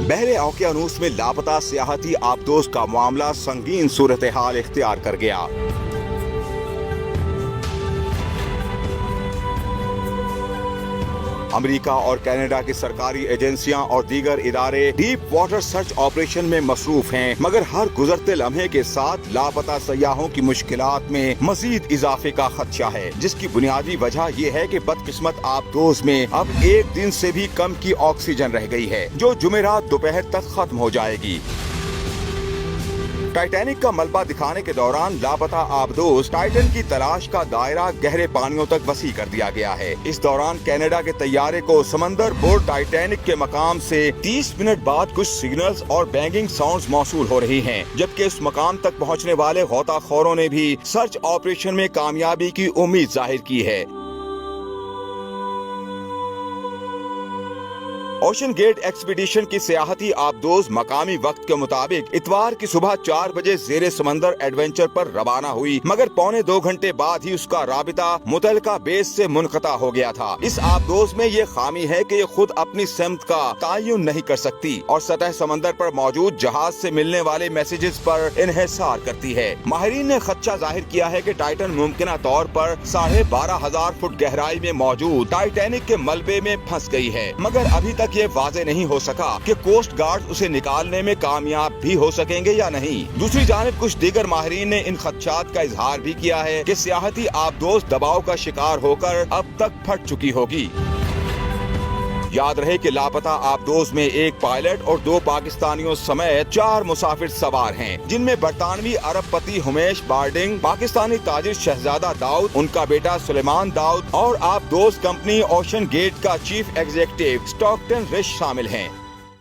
بحر اوقیانوس میں لاپتہ سیاحتی آبدوز کا معاملہ سنگین صورتحال اختیار کر گیا۔ امریکہ اور کینیڈا کی سرکاری ایجنسیاں اور دیگر ادارے ڈیپ واٹر سرچ آپریشن میں مصروف ہیں، مگر ہر گزرتے لمحے کے ساتھ لاپتہ سیاحوں کی مشکلات میں مزید اضافے کا خدشہ ہے، جس کی بنیادی وجہ یہ ہے کہ بدقسمت آبدوز میں اب ایک دن سے بھی کم کی آکسیجن رہ گئی ہے، جو جمعرات دوپہر تک ختم ہو جائے گی۔ ٹائٹینک کا ملبہ دکھانے کے دوران لاپتہ آبدوز ٹائٹن کی تلاش کا دائرہ گہرے پانیوں تک وسیع کر دیا گیا ہے۔ اس دوران کینیڈا کے طیارے کو سمندر بورڈ ٹائٹینک کے مقام سے 30 منٹ بعد کچھ سگنلز اور بینگنگ ساؤنڈز موصول ہو رہی ہیں، جبکہ اس مقام تک پہنچنے والے غوطہ خوروں نے بھی سرچ آپریشن میں کامیابی کی امید ظاہر کی ہے۔ اوشن گیٹ ایکسپیڈیشن کی سیاحتی آبدوز مقامی وقت کے مطابق اتوار کی صبح 4 بجے زیر سمندر ایڈونچر پر روانہ ہوئی، مگر پونے 2 گھنٹے بعد ہی اس کا رابطہ متعلقہ بیس سے منقطع ہو گیا تھا۔ اس آبدوز میں یہ خامی ہے کہ یہ خود اپنی سمت کا تعین نہیں کر سکتی اور سطح سمندر پر موجود جہاز سے ملنے والے میسیجز پر انحصار کرتی ہے۔ ماہرین نے خدشہ ظاہر کیا ہے کہ ٹائٹن ممکنہ طور پر 12,500 فٹ گہرائی میں موجود ٹائٹینک کے ملبے میں پھنس گئی ہے، مگر ابھی تک یہ واضح نہیں ہو سکا کہ کوسٹ گارڈ اسے نکالنے میں کامیاب بھی ہو سکیں گے یا نہیں۔ دوسری جانب کچھ دیگر ماہرین نے ان خدشات کا اظہار بھی کیا ہے کہ سیاحتی آبدوز دباؤ کا شکار ہو کر اب تک پھٹ چکی ہوگی۔ یاد رہے کہ لاپتہ آبدوز میں ایک پائلٹ اور 2 پاکستانیوں سمیت 4 مسافر سوار ہیں، جن میں برطانوی ارب پتی ہمیش بارڈنگ، پاکستانی تاجر شہزادہ داؤد، ان کا بیٹا سلیمان داؤد اور آبدوز کمپنی اوشن گیٹ کا چیف ایگزیکٹو سٹاکٹن رش شامل ہیں۔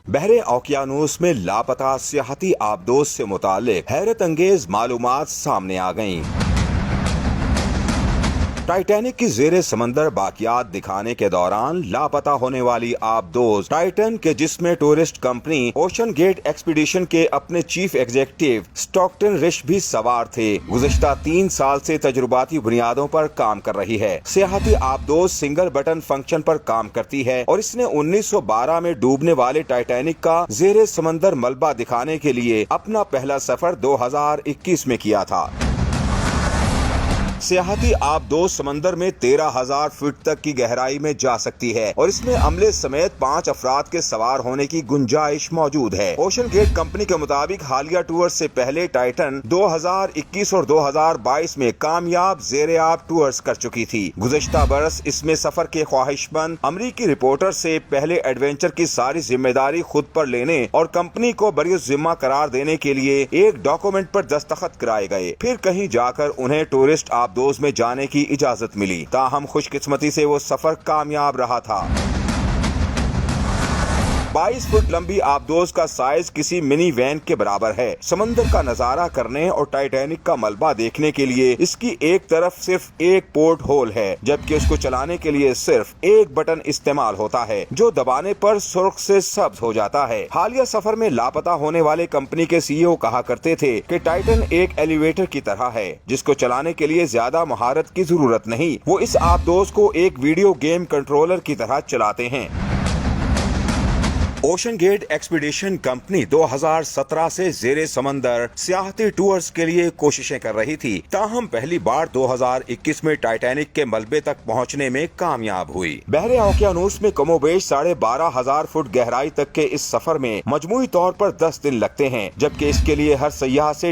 بحر اوقیانوس میں لاپتہ سیاحتی آبدوز سے متعلق حیرت انگیز معلومات سامنے آ گئیں۔ ٹائٹینک کی زیر سمندر باقیات دکھانے کے دوران لاپتہ ہونے والی آبدوز ٹائٹن کے جس میں tourist company OceanGate expedition کے اپنے چیف ایگزیکٹو سٹاکٹن رش بھی سوار تھے، گزشتہ 3 سال سے تجرباتی بنیادوں پر کام کر رہی ہے۔ سیاحتی آبدوز سنگل بٹن فنکشن پر کام کرتی ہے اور اس نے 1912 میں ڈوبنے والے ٹائٹینک کا زیر سمندر ملبہ دکھانے کے لیے اپنا پہلا سفر 2021 میں کیا تھا۔ سیاحتی آبدوز سمندر میں 13,000 فٹ تک کی گہرائی میں جا سکتی ہے اور اس میں عملے سمیت 5 افراد کے سوار ہونے کی گنجائش موجود ہے۔ اوشن گیٹ کمپنی کے مطابق حالیہ ٹور سے پہلے ٹائٹن 2021 اور 2022 میں کامیاب زیر آب ٹورز کر چکی تھی۔ گزشتہ برس اس میں سفر کے خواہش مند امریکی رپورٹر سے پہلے ایڈونچر کی ساری ذمہ داری خود پر لینے اور کمپنی کو بریالذمہ قرار دینے کے لیے ایک ڈاکومنٹ پر دستخط کرائے گئے، پھر کہیں جا کر انہیں ٹورسٹ آبدوز میں جانے کی اجازت ملی۔ تاہم خوش قسمتی سے وہ سفر کامیاب رہا تھا۔ 22 فٹ لمبی آبدوز کا سائز کسی منی وین کے برابر ہے۔ سمندر کا نظارہ کرنے اور ٹائٹینک کا ملبہ دیکھنے کے لیے اس کی ایک طرف صرف ایک پورٹ ہول ہے، جبکہ اس کو چلانے کے لیے صرف ایک بٹن استعمال ہوتا ہے، جو دبانے پر سرخ سے سبز ہو جاتا ہے۔ حالیہ سفر میں لاپتہ ہونے والے کمپنی کے سی ای او کہا کرتے تھے کہ ٹائٹن ایک ایلیویٹر کی طرح ہے، جس کو چلانے کے لیے زیادہ مہارت کی ضرورت نہیں، وہ اس آبدوز کو ایک ویڈیو گیم کنٹرولر کی طرح چلاتے ہیں۔ اوشن گیٹ ایکسپیڈیشن کمپنی 2017 سے زیر سمندر سیاحتی ٹورز کے لیے کوششیں کر رہی تھی، تاہم پہلی بار 2021 میں ٹائٹینک کے ملبے تک پہنچنے میں کامیاب ہوئی۔ بحر اوقیانوس میں کم و بیش 12,500 فٹ گہرائی تک کے اس سفر میں مجموعی طور پر 10 دن لگتے ہیں، جبکہ اس کے لیے ہر سیاح سے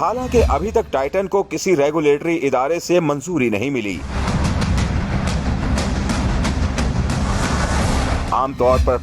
حالانکہ ابھی تک ٹائٹن کو کسی ریگولیٹری ادارے سے منظوری نہیں ملی۔ عام طور پر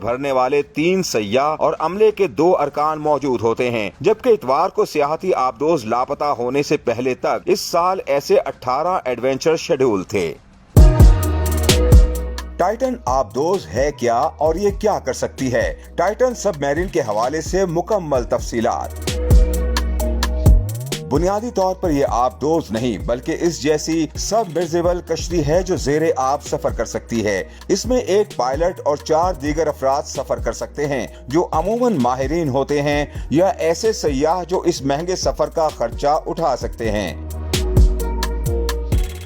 بھرنے والے 3 سیاح اور عملے کے 2 ارکان موجود ہوتے ہیں، جبکہ اتوار کو سیاحتی آبدوز لاپتہ ہونے سے پہلے تک اس سال ایسے 18 ایڈونچر شیڈول تھے۔ ٹائٹن آبدوز ہے کیا اور یہ کیا کر سکتی ہے؟ ٹائٹن سب میرین کے حوالے سے مکمل تفصیلات۔ بنیادی طور پر یہ آبدوز نہیں بلکہ اس جیسی سب مرزیبل کشتی ہے جو زیر آب سفر کر سکتی ہے۔ اس میں ایک پائلٹ اور 4 دیگر افراد سفر کر سکتے ہیں، جو عموماً ماہرین ہوتے ہیں یا ایسے سیاح جو اس مہنگے سفر کا خرچہ اٹھا سکتے ہیں۔